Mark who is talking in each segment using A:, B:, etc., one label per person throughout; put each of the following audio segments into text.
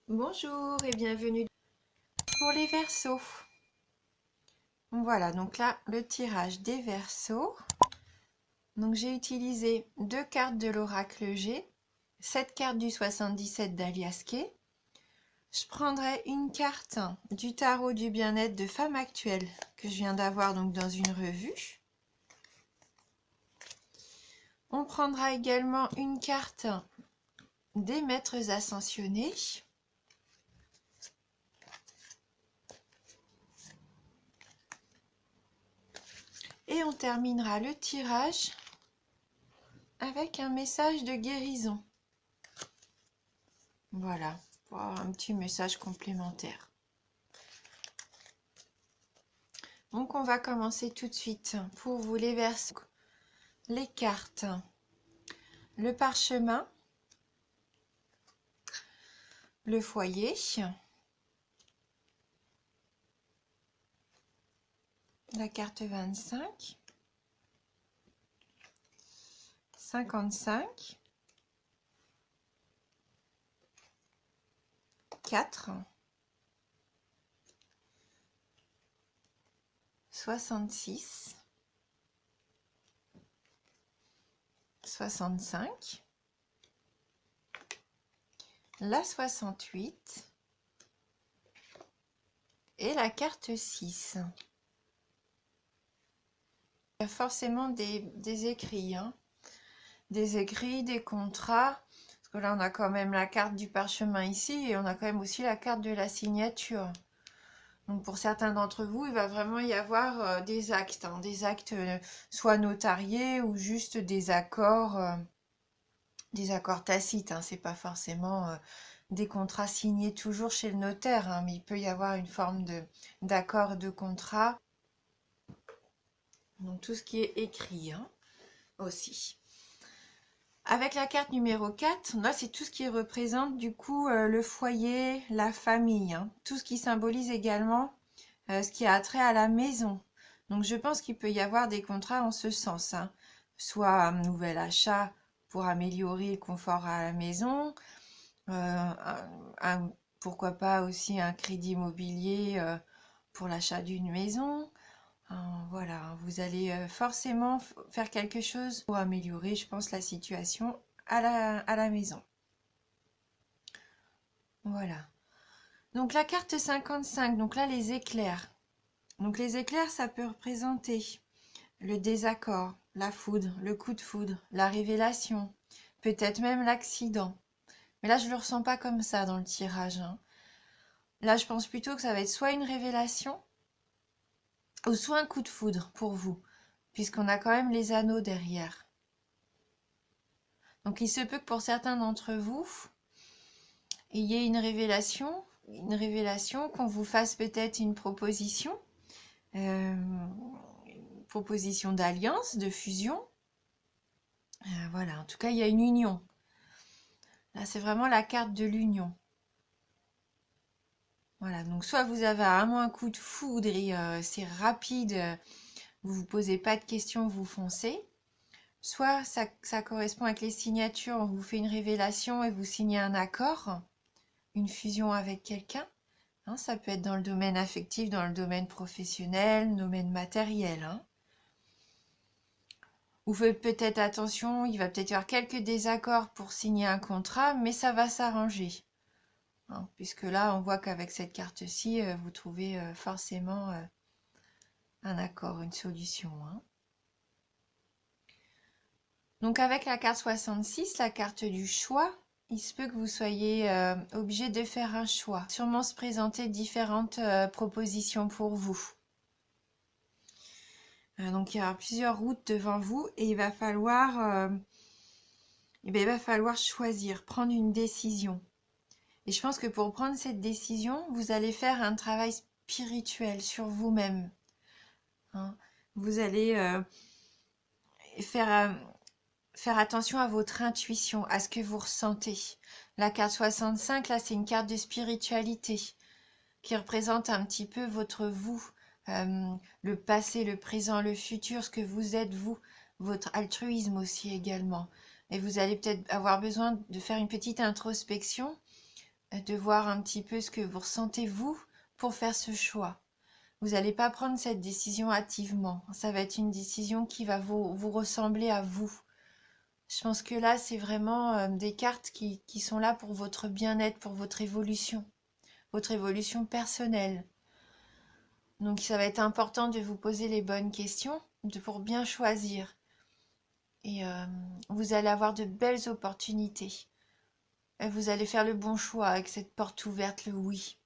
A: Bonjour et bienvenue pour les Verseaux. Voilà, donc là, le tirage des Verseaux. Donc j'ai utilisé 2 cartes de l'oracle G, 7 cartes du 77 d'Alias Kay. Je prendrai une carte du tarot du bien-être de femme actuelle que je viens d'avoir donc dans une revue. On prendra également une carte des maîtres ascensionnés. Et on terminera le tirage avec un message de guérison. Voilà, pour avoir un petit message complémentaire. Donc on va commencer tout de suite pour vous les Verseaux. Les cartes, le parchemin, le foyer, la carte 25, 55, 4, 66, 65, la 68 et la carte 6. Il y a forcément des écrits, hein. Des écrits, des contrats, parce que là on a quand même la carte du parchemin ici et on a quand même aussi la carte de la signature. Donc pour certains d'entre vous, il va vraiment y avoir des actes, hein, des actes soit notariés ou juste des accords tacites, hein. C'est pas forcément des contrats signés toujours chez le notaire, hein, mais il peut y avoir une forme d'accord de contrat. Donc tout ce qui est écrit, hein, aussi. Avec la carte numéro 4, là c'est tout ce qui représente du coup le foyer, la famille, hein. Tout ce qui symbolise également ce qui a trait à la maison. Donc je pense qu'il peut y avoir des contrats en ce sens, hein. Soit un nouvel achat pour améliorer le confort à la maison, pourquoi pas aussi un crédit immobilier pour l'achat d'une maison. Voilà, vous allez forcément faire quelque chose pour améliorer, je pense, la situation à la maison. Voilà. Donc la carte 55, donc là les éclairs. Donc les éclairs, ça peut représenter le désaccord, la foudre, le coup de foudre, la révélation, peut-être même l'accident. Mais là, je ne le ressens pas comme ça dans le tirage, hein. Là, je pense plutôt que ça va être soit une révélation, ou soit un coup de foudre pour vous, puisqu'on a quand même les anneaux derrière. Donc il se peut que pour certains d'entre vous, il y ait une révélation, qu'on vous fasse peut-être une proposition, proposition d'alliance, de fusion. Voilà, en tout cas, il y a une union. Là, c'est vraiment la carte de l'union. Voilà, donc soit vous avez vraiment un coup de foudre et c'est rapide, vous vous posez pas de questions, vous foncez. Soit ça correspond avec les signatures, on vous fait une révélation et vous signez un accord, une fusion avec quelqu'un. Hein, ça peut être dans le domaine affectif, dans le domaine professionnel, domaine matériel, hein. Vous faites peut-être attention, il va peut-être y avoir quelques désaccords pour signer un contrat, mais ça va s'arranger. Hein, puisque là, on voit qu'avec cette carte-ci, vous trouvez forcément un accord, une solution, hein. Donc avec la carte 66, la carte du choix, il se peut que vous soyez obligé de faire un choix. Sûrement se présenter différentes propositions pour vous. Donc il y a plusieurs routes devant vous et il va falloir choisir, prendre une décision. Et je pense que pour prendre cette décision, vous allez faire un travail spirituel sur vous-même, hein. Vous allez faire attention à votre intuition, à ce que vous ressentez. La carte 65, là, c'est une carte de spiritualité qui représente un petit peu votre vous, le passé, le présent, le futur, ce que vous êtes vous, votre altruisme aussi également. Et vous allez peut-être avoir besoin de faire une petite introspection de voir un petit peu ce que vous ressentez vous pour faire ce choix. Vous n'allez pas prendre cette décision hâtivement. Ça va être une décision qui va vous ressembler à vous. Je pense que là, c'est vraiment des cartes qui sont là pour votre bien-être, pour votre évolution personnelle. Donc ça va être important de vous poser les bonnes questions pour bien choisir. Et vous allez avoir de belles opportunités. Et vous allez faire le bon choix avec cette porte ouverte, le oui.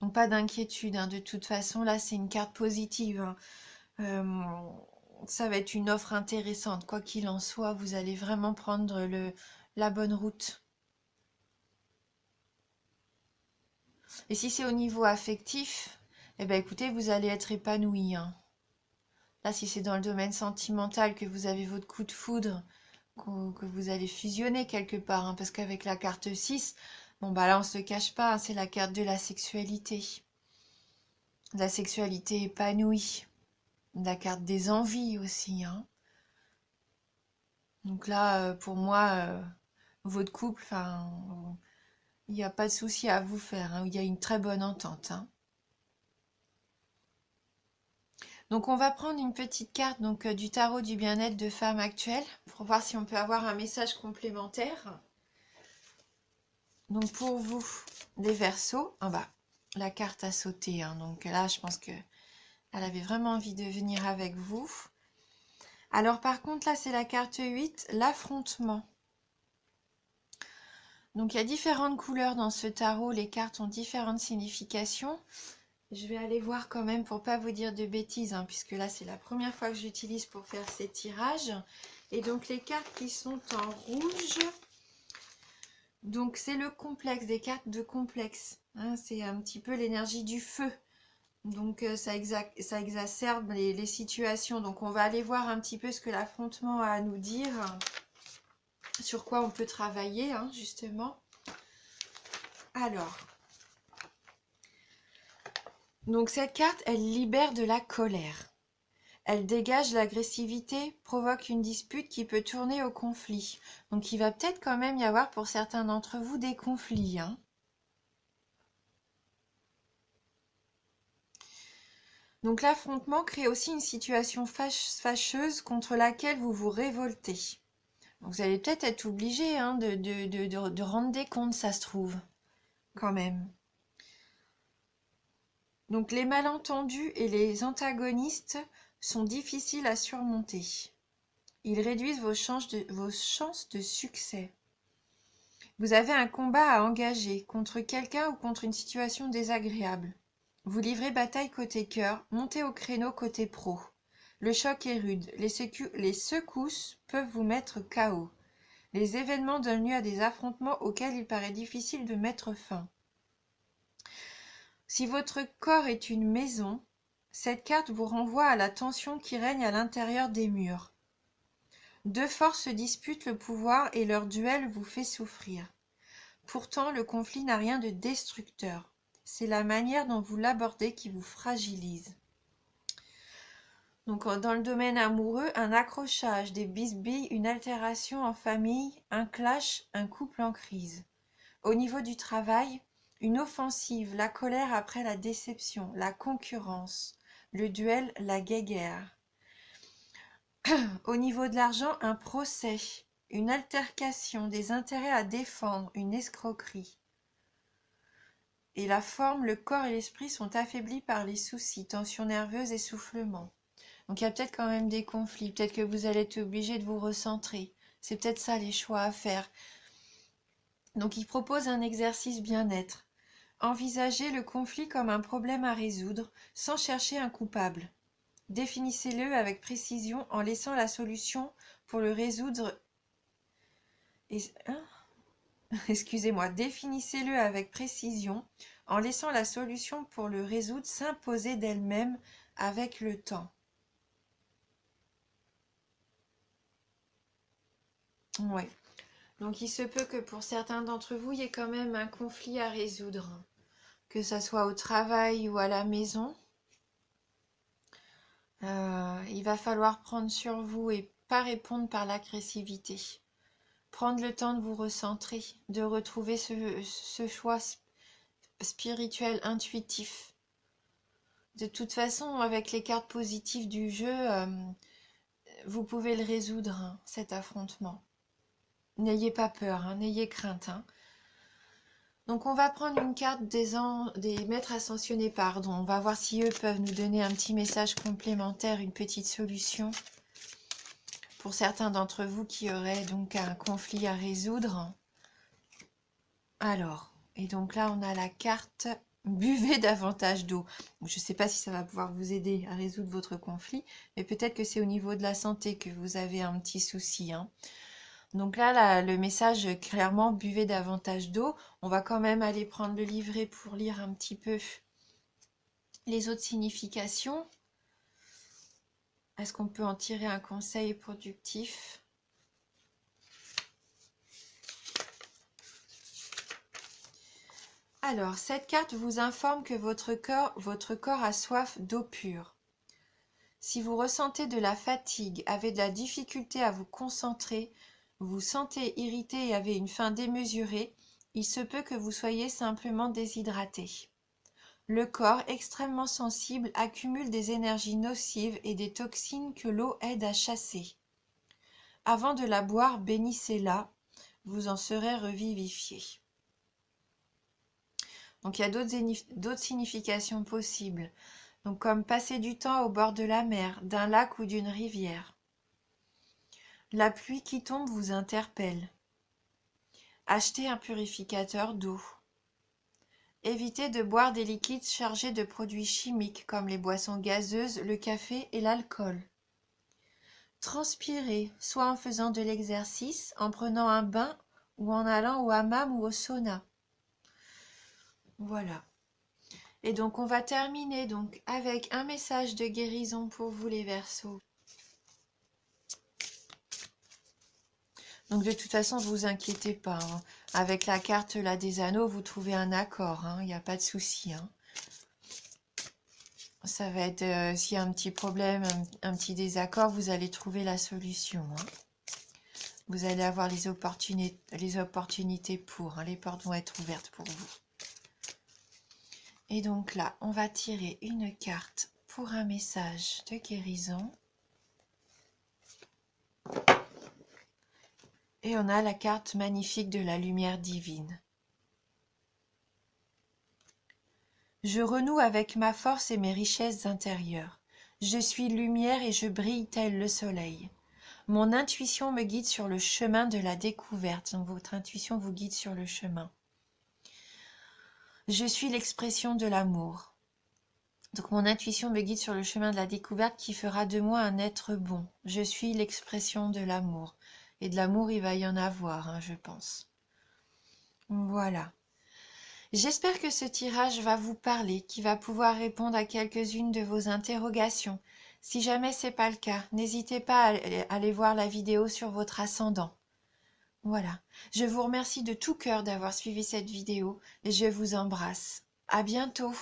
A: Donc pas d'inquiétude, hein. De toute façon, là, c'est une carte positive, hein. Ça va être une offre intéressante. Quoi qu'il en soit, vous allez vraiment prendre la bonne route. Et si c'est au niveau affectif, eh ben écoutez, vous allez être épanoui, hein. Là, si c'est dans le domaine sentimental que vous avez votre coup de foudre, que vous allez fusionner quelque part, hein, parce qu'avec la carte 6, bon bah là on se le cache pas, hein, c'est la carte de la sexualité. La sexualité épanouie. La carte des envies aussi, hein. Donc là, pour moi, votre couple, enfin, il n'y a pas de souci à vous faire, hein. Il y a une très bonne entente, hein. Donc on va prendre une petite carte donc du tarot du bien-être de femme actuelle pour voir si on peut avoir un message complémentaire. Donc pour vous, les Verseaux, ah bah, la carte a sauté, hein. Donc là, je pense que elle avait vraiment envie de venir avec vous. Alors par contre, là, c'est la carte 8, l'affrontement. Donc il y a différentes couleurs dans ce tarot, les cartes ont différentes significations. Je vais aller voir quand même pour pas vous dire de bêtises, hein, puisque là c'est la première fois que j'utilise pour faire ces tirages. Et donc les cartes qui sont en rouge, donc c'est le complexe, des cartes de complexe, hein, c'est un petit peu l'énergie du feu. Donc ça exacerbe les situations. Donc on va aller voir un petit peu ce que l'affrontement a à nous dire, sur quoi on peut travailler, hein, justement. Alors, donc cette carte, elle libère de la colère. Elle dégage l'agressivité, provoque une dispute qui peut tourner au conflit. Donc il va peut-être quand même y avoir pour certains d'entre vous des conflits, hein. Donc l'affrontement crée aussi une situation fâcheuse contre laquelle vous vous révoltez. Donc, vous allez peut-être être obligé, hein, de rendre des comptes, ça se trouve, quand même. Donc les malentendus et les antagonistes sont difficiles à surmonter. Ils réduisent vos chances de succès. Vous avez un combat à engager contre quelqu'un ou contre une situation désagréable. Vous livrez bataille côté cœur, montez au créneau côté pro. Le choc est rude, les secousses peuvent vous mettre KO. Les événements donnent lieu à des affrontements auxquels il paraît difficile de mettre fin. Si votre corps est une maison, cette carte vous renvoie à la tension qui règne à l'intérieur des murs. Deux forces disputent le pouvoir et leur duel vous fait souffrir. Pourtant, le conflit n'a rien de destructeur. C'est la manière dont vous l'abordez qui vous fragilise. Donc, dans le domaine amoureux, un accrochage, des bisbilles, une altération en famille, un clash, un couple en crise. Au niveau du travail, une offensive, la colère après la déception, la concurrence, le duel, la guéguerre. Au niveau de l'argent, un procès, une altercation, des intérêts à défendre, une escroquerie. Et la forme, le corps et l'esprit sont affaiblis par les soucis, tensions nerveuses, essoufflement. Donc il y a peut-être quand même des conflits, peut-être que vous allez être obligé de vous recentrer. C'est peut-être ça les choix à faire. Donc il propose un exercice bien-être. Envisagez le conflit comme un problème à résoudre, sans chercher un coupable. Définissez-le avec précision en laissant la solution pour le résoudre. Excusez-moi, définissez-le avec précision en laissant la solution pour le résoudre s'imposer d'elle-même avec le temps. Ouais. Donc il se peut que pour certains d'entre vous, il y ait quand même un conflit à résoudre, que ça soit au travail ou à la maison. Il va falloir prendre sur vous et pas répondre par l'agressivité. prendre le temps de vous recentrer, de retrouver ce choix spirituel intuitif. De toute façon, avec les cartes positives du jeu, vous pouvez le résoudre, hein, cet affrontement. N'ayez pas peur, hein, n'ayez crainte. Hein. Donc on va prendre une carte des maîtres ascensionnés, pardon. On va voir si eux peuvent nous donner un petit message complémentaire, une petite solution. Pour certains d'entre vous qui auraient donc un conflit à résoudre. Alors, et donc là on a la carte « Buvez davantage d'eau ». Je ne sais pas si ça va pouvoir vous aider à résoudre votre conflit, mais peut-être que c'est au niveau de la santé que vous avez un petit souci. Hein. Donc là, le message, clairement, buvez davantage d'eau. On va quand même aller prendre le livret pour lire un petit peu les autres significations. Est-ce qu'on peut en tirer un conseil productif? Alors, cette carte vous informe que votre corps a soif d'eau pure. Si vous ressentez de la fatigue, avez de la difficulté à vous concentrer, vous sentez irrité et avez une faim démesurée, il se peut que vous soyez simplement déshydraté. Le corps, extrêmement sensible, accumule des énergies nocives et des toxines que l'eau aide à chasser. Avant de la boire, bénissez-la, vous en serez revivifié. Donc il y a d'autres significations possibles, donc comme passer du temps au bord de la mer, d'un lac ou d'une rivière. La pluie qui tombe vous interpelle. Achetez un purificateur d'eau. Évitez de boire des liquides chargés de produits chimiques comme les boissons gazeuses, le café et l'alcool. Transpirez, soit en faisant de l'exercice, en prenant un bain ou en allant au hammam ou au sauna. Voilà. Et donc on va terminer donc avec un message de guérison pour vous les Verseaux. Donc de toute façon, ne vous inquiétez pas. Hein. Avec la carte là des anneaux, vous trouvez un accord. Il n'y a pas de souci. Hein. Ça va être, s'il y a un petit problème, un petit désaccord, vous allez trouver la solution. Hein. Vous allez avoir les opportunités pour. Hein. Les portes vont être ouvertes pour vous. Et donc là, on va tirer une carte pour un message de guérison. Et on a la carte magnifique de la lumière divine. Je renoue avec ma force et mes richesses intérieures. Je suis lumière et je brille tel le soleil. Mon intuition me guide sur le chemin de la découverte. Donc votre intuition vous guide sur le chemin. Je suis l'expression de l'amour. Donc mon intuition me guide sur le chemin de la découverte qui fera de moi un être bon. Je suis l'expression de l'amour. Et de l'amour, il va y en avoir, hein, je pense. Voilà. J'espère que ce tirage va vous parler, qu'il va pouvoir répondre à quelques-unes de vos interrogations. Si jamais ce n'est pas le cas, n'hésitez pas à aller voir la vidéo sur votre ascendant. Voilà. Je vous remercie de tout cœur d'avoir suivi cette vidéo et je vous embrasse. À bientôt.